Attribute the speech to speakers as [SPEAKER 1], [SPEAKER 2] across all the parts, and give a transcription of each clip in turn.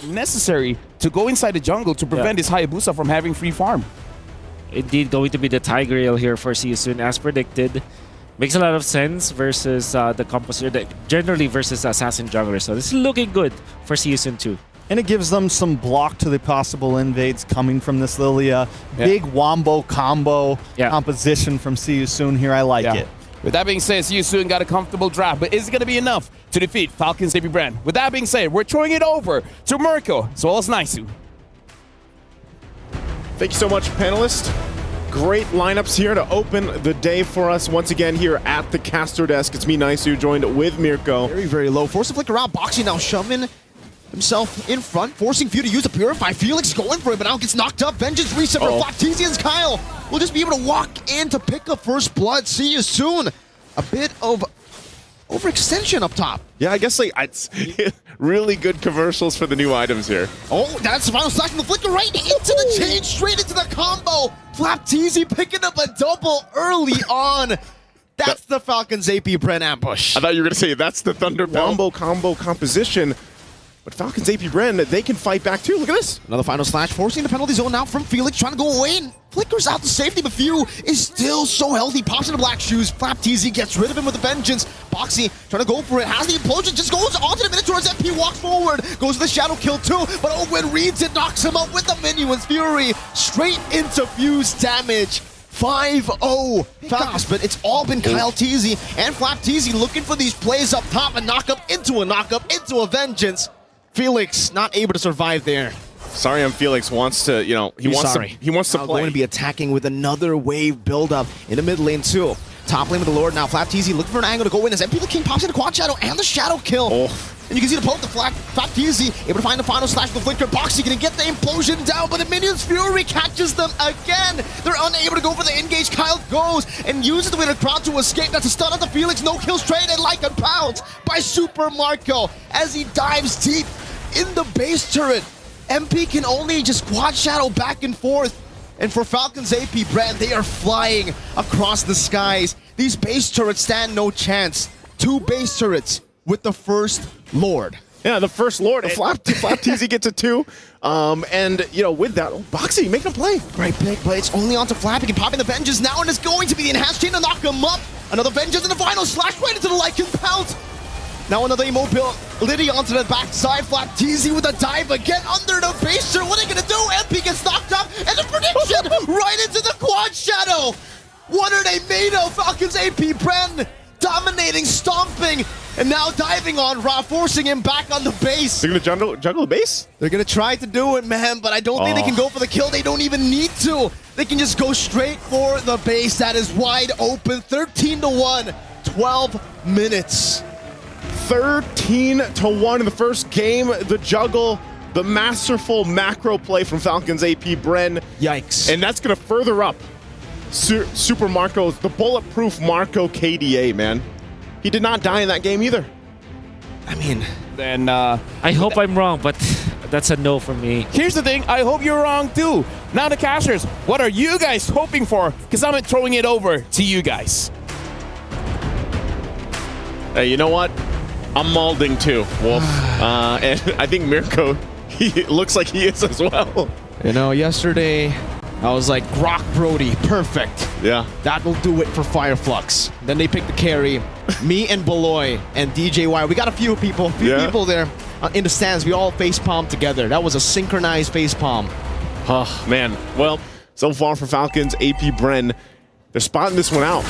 [SPEAKER 1] necessary to go inside the jungle to prevent this Hayabusa from having free farm.
[SPEAKER 2] Indeed, going to be the Tiger Rail here for Season as predicted. Makes a lot of sense versus the Composer, generally versus Assassin Jungler. So this is looking good for Season 2.
[SPEAKER 3] And it gives them some block to the possible invades coming from this Lilia. Big wombo combo composition from See You Soon here. I like it.
[SPEAKER 1] With that being said, See You Soon got a comfortable draft, but is it going to be enough to defeat Falcon's Apbren? With that being said, we're throwing it over to Mirko as well as Naisu.
[SPEAKER 4] Thank you so much, panelists. Great lineups here to open the day for us once again here at the caster desk. It's me, Naisu, joined with Mirko.
[SPEAKER 5] Very, very low. Force to flicker out. Boxy now shoving himself in front, forcing Few to use the Purify. Felix going for it, but now gets knocked up. Vengeance reset for Floctesians. Kyle will just be able to walk in to pick up first blood. See You Soon. A bit of overextension up top.
[SPEAKER 4] Yeah, I guess like it's really good commercials for the new items here.
[SPEAKER 5] Oh, that's the final slash from the flicker right into the chain, straight into the combo. Flapteezy picking up a double early on. That's the Falcons Apbren ambush.
[SPEAKER 4] I thought you were going to say that's the Thunder Wombo combo composition. But Falcons Apbren, they can fight back too. Look at this.
[SPEAKER 5] Another final slash, forcing the penalty zone now from Felix, trying to go away and flickers out to safety, but Few is still so healthy. Pops into black shoes. Flapteezy gets rid of him with a vengeance. Boxy trying to go for it, has the implosion, just goes onto the Minotaur's MP, walks forward, goes for the shadow kill too, but Owen reads it, knocks him out with the Minuan's Fury, straight into Few's damage. 5-0 Falcons, but it's all been Kyle Teasy and Flapteezy looking for these plays up top, a knockup into a vengeance. Felix not able to survive there.
[SPEAKER 4] Sorry, Felix wants to, he wants to
[SPEAKER 5] now
[SPEAKER 4] play.
[SPEAKER 5] Going to be attacking with another wave build-up in the mid lane too. Top lane with the Lord now. Flapteezy looking for an angle to go in as MP the King pops into Quad Shadow and the Shadow kill. And you can see the poke, the Flapteezy able to find the final slash with the Flicker. Boxy gonna get the implosion down, but the Minion's Fury catches them again. They're unable to go for the engage. Kyle goes and uses the winner crowd to escape. That's a stun on the Felix. No kill straight and like a pounce by Super Marco as he dives deep in the base turret. MP can only just Quad Shadow back and forth. And for Falcons Apbren, they are flying across the skies. These base turrets stand no chance. 2 base turrets with the first Lord.
[SPEAKER 4] Yeah, the first Lord. Flapteezy gets a 2. And, with that, Boxy making a play.
[SPEAKER 5] Great pick, but it's only onto Flap. He can pop in the Vengeance now, and it's going to be the enhanced chain to knock him up. Another Vengeance in the final slash right into the Lycan pounce. Now another immobile Lydia onto the backside. Flapteezy with a dive again under the base turret. What are they gonna do? MP gets knocked up, and the prediction right into the Quad Shadow. What are they made of? Falcons Apbren dominating, stomping, and now diving on Ra, forcing him back on the base.
[SPEAKER 4] They're gonna juggle the base?
[SPEAKER 5] They're gonna try to do it, man, but I don't think they can go for the kill. They don't even need to. They can just go straight for the base. That is wide open. 13-1, 12 minutes.
[SPEAKER 4] 13-1 in the first game. The juggle, the masterful macro play from Falcons Apbren.
[SPEAKER 5] Yikes.
[SPEAKER 4] And that's going to further up Super Marco's, the bulletproof Marco KDA, man. He did not die in that game either.
[SPEAKER 5] I mean,
[SPEAKER 1] then
[SPEAKER 2] I hope I'm wrong, but that's a no for me.
[SPEAKER 1] Here's the thing, I hope you're wrong too. Now the casters, what are you guys hoping for? Because I'm throwing it over to you guys.
[SPEAKER 4] Hey, you know what? I'm malding too, Wolf. And I think Mirko, he looks like he is as well.
[SPEAKER 5] Yesterday, I was like, Grok Brody, perfect.
[SPEAKER 4] Yeah.
[SPEAKER 5] That will do it for Fireflux. Then they picked the carry. Me and Beloy and DJY. We got a few people there in the stands. We all facepalm together. That was a synchronized facepalm.
[SPEAKER 4] Oh, man. Well, so far for Falcons, Apbren, they're spotting this one out.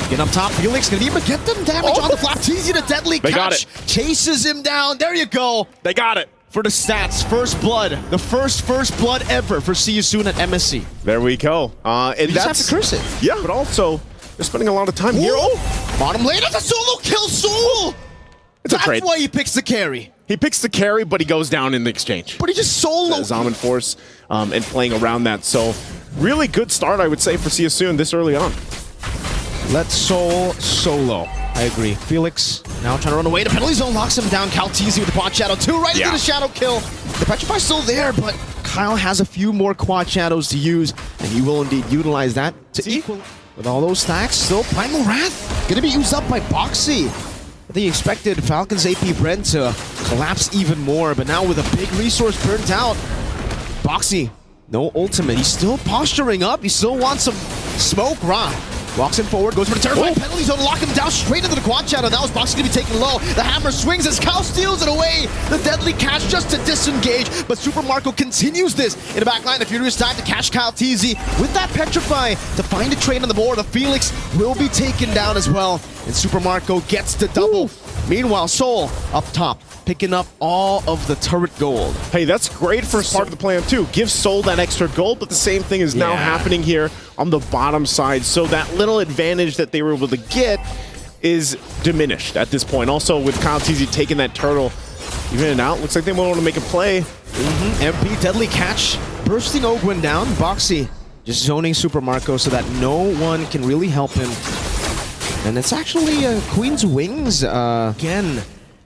[SPEAKER 5] Get up top, Felix gonna be able to get them damage on the Flapteezy, the deadly catch.
[SPEAKER 4] They got it.
[SPEAKER 5] Chases him down. There you go.
[SPEAKER 4] They got it.
[SPEAKER 5] For the stats, first blood. The first blood ever for See You Soon at MSC.
[SPEAKER 4] There we go. And
[SPEAKER 5] you just have to curse it.
[SPEAKER 4] Yeah, but also, they're spending a lot of time here.
[SPEAKER 5] Bottom lane, that's a solo kill, Soul!
[SPEAKER 4] It's a trade.
[SPEAKER 5] That's why he picks the carry.
[SPEAKER 4] He picks the carry, but he goes down in the exchange.
[SPEAKER 5] But he just solo.
[SPEAKER 4] Zaman Force and playing around that. So, really good start, I would say, for See You Soon this early on.
[SPEAKER 5] Let Soul solo. I agree. Felix now trying to run away. The penalty zone locks him down. Calteezy with the Quad Shadow 2 right into the Shadow kill. The Petrify's still there, but Kyle has a few more Quad Shadows to use, and he will indeed utilize that to equal. With all those stacks, still Primal Wrath gonna be used up by Boxy. I think you expected Falcon's Apbren to collapse even more, but now with a big resource burnt out, Boxy, no ultimate. He's still posturing up. He still wants some smoke. Ra walks him forward, goes for the terrifying penalty zone, lock him down straight into the quad shadow. Now is Boxy gonna be taken low. The hammer swings as Cal steals it away. The deadly catch just to disengage, but Super Marco continues this in the back line. The Furious time to catch Kyle TZ with that Petrify to find a trade on the board. The Felix will be taken down as well, and Super Marco gets the double. Meanwhile, Soul up top, picking up all of the turret gold.
[SPEAKER 4] Hey, that's great for part of the plan too. Give Soul that extra gold, but the same thing is now happening here on the bottom side. So that little advantage that they were able to get is diminished at this point. Also with Kyle TZ taking that turtle even and out, looks like they want to make a play.
[SPEAKER 5] MP deadly catch, bursting Ogwin down. Boxy just zoning Super Marco so that no one can really help him. And it's actually Queen's Wings again.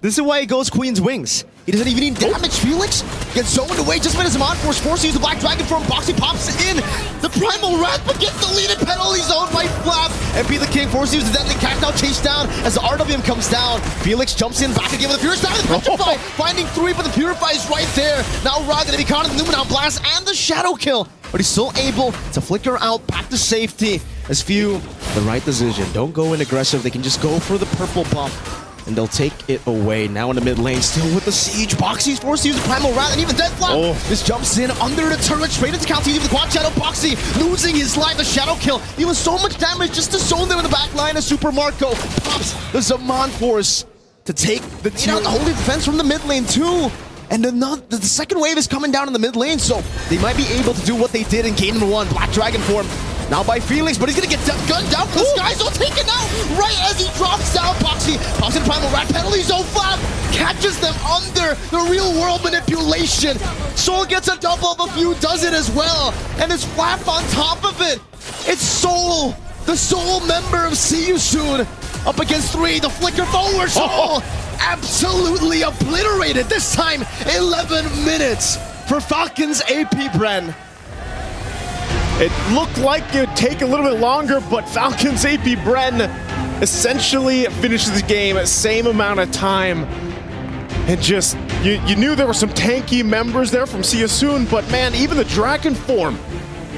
[SPEAKER 5] This is why he goes Queen's Wings. He doesn't even need damage. Felix gets zoned away just minutes him on force, forced to use the Black Dragon form. Boxy pops in the Primal Wrath, but gets deleted. Penalty zone by Flap. MP the King forced to use the deadly catch, now chased down as the RWM comes down. Felix jumps in back again with the Furious down. The Petrify finding 3, but the Purify is right there. Now Ra gonna be caught in the Numenal Blast and the Shadow Kill, but he's still able to flicker out back to safety. As few, the right decision. Don't go in aggressive. They can just go for the purple buff, and they'll take it away. Now in the mid lane, still with the siege. Boxy's forced to use the Primal Wrath, and even Deadflap just jumps in under the turret, straight into Cal TZ with the quad shadow. Boxy losing his life, the shadow kill. He was so much damage just to zone them in the back line as Super Marco pops the Zaman Force to take the out the holy defense from the mid lane too. And the second wave is coming down in the mid lane, so they might be able to do what they did in game number 1. Black Dragon form now by Felix, but he's gonna get gunned down. The Sky's all taken out right as he drops down. Boxy pops in Primal Rat, penalty zone. Flap catches them under the real world manipulation. Soul gets a double, a few does it as well, and it's Flap on top of it. It's Soul, the Soul member of See You Soon, up against 3, the flicker forward. Soul absolutely obliterated. This time 11 minutes for Falcon's Apbren.
[SPEAKER 4] It looked like it would take a little bit longer, but Falcon's Apbren essentially finishes the game at same amount of time. And just, you knew there were some tanky members there from See You Soon, but man, even the Dragon form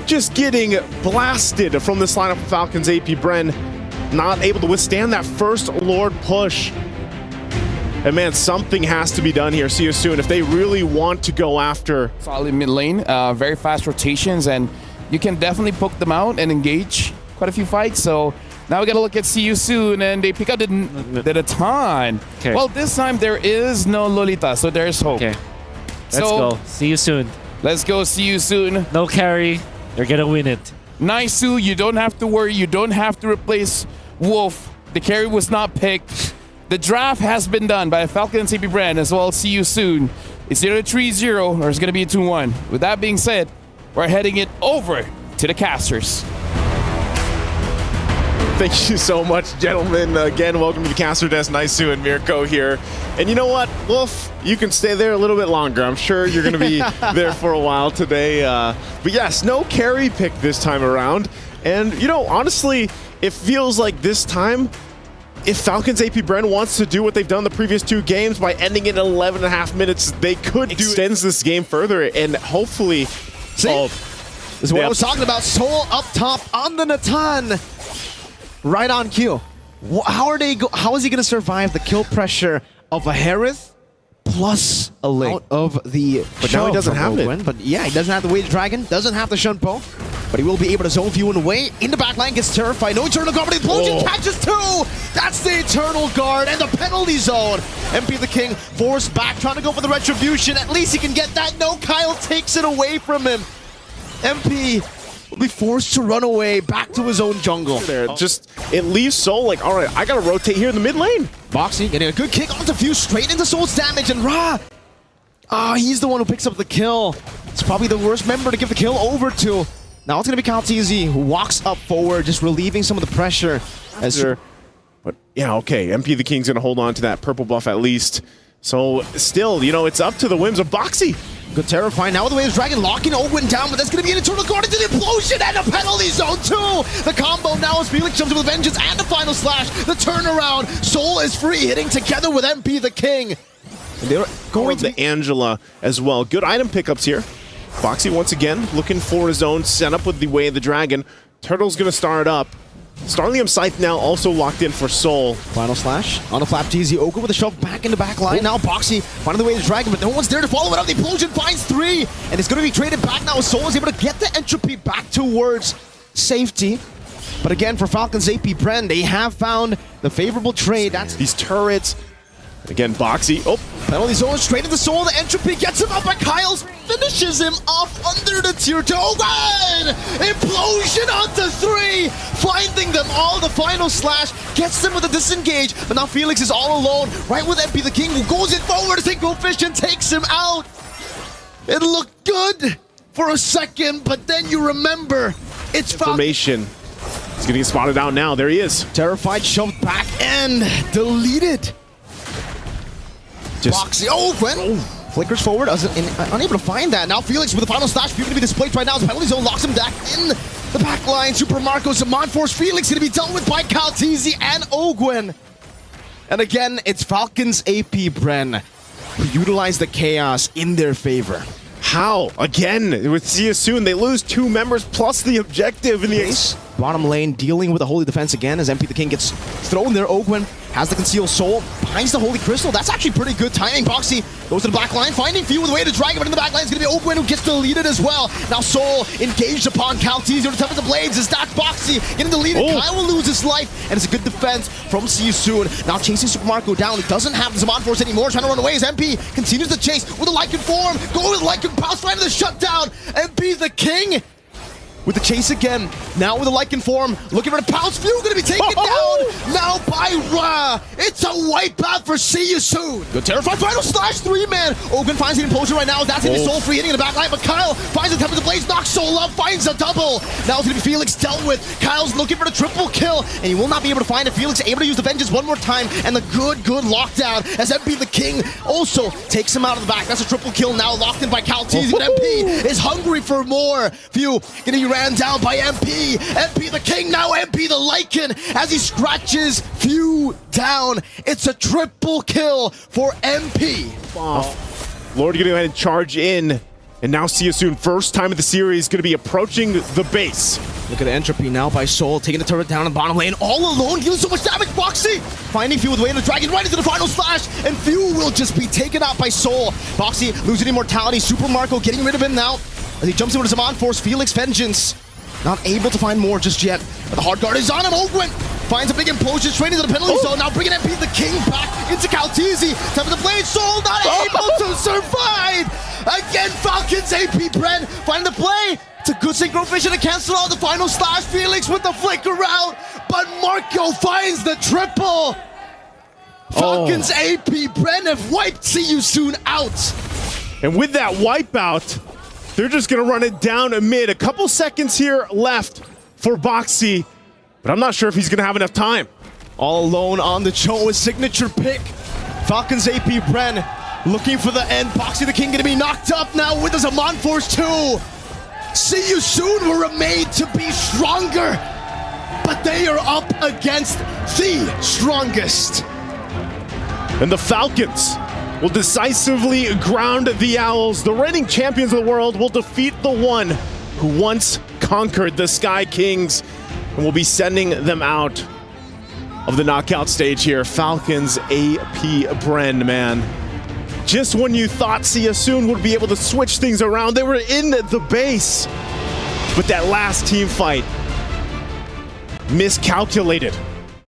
[SPEAKER 4] just getting blasted from this lineup of Falcon's Apbren, not able to withstand that first Lord push. And man, something has to be done here, See You Soon, if they really want to go after.
[SPEAKER 1] Solid mid lane, very fast rotations, and you can definitely poke them out and engage quite a few fights. So now we got to look at See You Soon, and they pick up the Natan.
[SPEAKER 2] Okay.
[SPEAKER 1] Well, this time there is no Lolita, so there's hope.
[SPEAKER 2] Okay, let's go. See You Soon.
[SPEAKER 1] Let's go See You Soon.
[SPEAKER 2] No carry. They're gonna win it.
[SPEAKER 1] Naisu, you don't have to worry. You don't have to replace Wolf. The carry was not picked. The draft has been done by Falcon and Apbren as well. See You Soon. It's either 3-0 or it's going to be a 2-1. With that being said, we're heading it over to the casters.
[SPEAKER 4] Thank you so much, gentlemen. Again, welcome to the caster desk. Naisu and Mirko here. And you know what, Wolf, you can stay there a little bit longer. I'm sure you're going to be there for a while today. But yes, no carry pick this time around. And, you know, honestly, it feels like this time, if Falcon's Apbren wants to do what they've done the previous 2 games by ending it in 11.5 minutes, they could extends this game further and hopefully...
[SPEAKER 5] This is what I was talking about. Soul up top on the Natan. Right on cue. How is he going to survive the kill pressure of a Harith plus a Ling? Out of the
[SPEAKER 4] but now he doesn't have it.
[SPEAKER 5] But yeah, he doesn't have the Wage Dragon, doesn't have the Shunpo, but he will be able to zone few away. In the back line, gets terrified. No Eternal Guard, but the Explosion catches 2. That's the Eternal Guard and the penalty zone. MP the King forced back, trying to go for the Retribution. At least he can get that. No, Kyle takes it away from him. MP will be forced to run away back to his own jungle.
[SPEAKER 4] There, just, it leaves Soul like, all right, I got to rotate here in the mid lane.
[SPEAKER 5] Boxy getting a good kick onto Fuse, straight into Soul's damage, and Ra, he's the one who picks up the kill. It's probably the worst member to give the kill over to. Now it's going to be Cal TZ who walks up forward, just relieving some of the pressure.
[SPEAKER 4] But yeah, okay, MP the King's going to hold on to that purple buff at least. So still, you know, it's up to the whims of Boxy.
[SPEAKER 5] Good terrifying. Now with the way the Dragon locking Owen down, but that's going to be an internal guard into the implosion and a penalty zone too. The combo now as Felix jumps with vengeance and the final slash. The turnaround. Soul is free, hitting together with MP the King. And they're going to
[SPEAKER 4] the Angela as well. Good item pickups here. Boxy once again looking for his own setup with the Way of the Dragon. Turtle's going to start up. Starlium Scythe now also locked in for Soul.
[SPEAKER 5] Final slash on the flap TZ. Oka with a shove back in the back line. Now Boxy finding the way to Dragon, but no one's there to follow it up. The implosion finds 3, and it's going to be traded back now. Soul is able to get the entropy back towards safety. But again, for Falcon's Apbren, they have found the favorable trade. That's
[SPEAKER 4] these turrets. Again, Boxy. Oh,
[SPEAKER 5] penalty zone straight into Soul. The entropy gets him up, but Kyle's finishes him off under the tier 2. Owen! Implosion onto 3, finding them all. The final slash gets them with a disengage, but now Felix is all alone, right with MP the King, who goes in forward to take Fish and takes him out. It looked good for a second, but then you remember it's
[SPEAKER 4] information. He's gonna get spotted out now. There he is.
[SPEAKER 5] Terrified, shoved back and deleted. Boxy. Oh, Gwen flickers forward, unable to find that. Now Felix with the final slash, going to be displaced right now. His penalty zone locks him back in the back line. Super Marco's Amon Force. Felix going to be dealt with by Calteezy and Ogwen. And again, it's Falcon's Apbren who utilize the chaos in their favor.
[SPEAKER 4] How? Again, with See You Soon, they lose 2 members plus the objective in the ace.
[SPEAKER 5] Bottom lane dealing with the Holy Defense again as MP the King gets thrown there. Ogwen has the Concealed Soul, finds the Holy Crystal. That's actually pretty good timing. Boxy goes to the back line, finding Few with the way to Dragon, but in the back line is going to be Ogwen who gets deleted as well. Now Soul engaged upon Calteezy on the top of the blades. Is that Boxy getting deleted? Kyle will lose his life, and it's a good defense from See You Soon. Now chasing Super Marco down. He doesn't have the Zaman Force anymore, trying to run away as MP continues to chase with a Lycan form. Go with Lycan Pounce, finding the shutdown. MP the King with the chase again, now with a Lycan form, looking for the Pounce. Few gonna be taken down now by Ra. It's a wipeout for See You Soon. Good terrified final slash 3-man. Ogun finds the implosion right now. That's gonna be Soul free hitting in the back line, but Kyle finds the top of the blaze, knocks Soul up, finds a double. Now it's gonna be Felix dealt with. Kyle's looking for the triple kill, and he will not be able to find it. Felix able to use the vengeance one more time, and the good lockdown as MP the King also takes him out of the back. That's a triple kill now locked in by Calteezy, but MP is hungry for more. Few gonna be ran down by MP. MP the King, now MP the Lycan as he scratches Few down. It's a triple kill for MP.
[SPEAKER 4] Wow. Lord gonna go ahead and charge in. And now See You Soon, first time of the series, gonna be approaching the base.
[SPEAKER 5] Look at the entropy now by Soul, taking the turret down in bottom lane, all alone, dealing so much damage. Boxy finding Few with the way of the Dragon right into the final slash, and Few will just be taken out by Soul. Boxy losing immortality, Super Marco getting rid of him now as he jumps into his Zaman Force. Felix Vengeance not able to find more just yet, but the hard guard is on him. Ogwen finds a big implosion straight into the penalty zone, now bringing MP the King back into Calteezy. Top of the blade, Soul not able to survive. Again, Falcon's Apbren finding the play. It's a good synchrovision to cancel out the final slash. Felix with the flicker out, but Marco finds the triple. Falcon's Apbren have wiped See You Soon out.
[SPEAKER 4] And with that wipeout, they're just gonna run it down amid. A couple seconds here left for Boxy, but I'm not sure if he's gonna have enough time.
[SPEAKER 5] All alone on the Cho, his signature pick. Falcon's Apbren looking for the end. Boxy the King gonna be knocked up now with the Zaman Force 2. See You Soon were made to be stronger, but they are up against the strongest.
[SPEAKER 4] And the Falcons will decisively ground the Owls. The reigning champions of the world will defeat the one who once conquered the Sky Kings, and will be sending them out of the knockout stage here. Falcons Apbren, man. Just when you thought See You Soon would be able to switch things around, they were in the base. But that last team fight miscalculated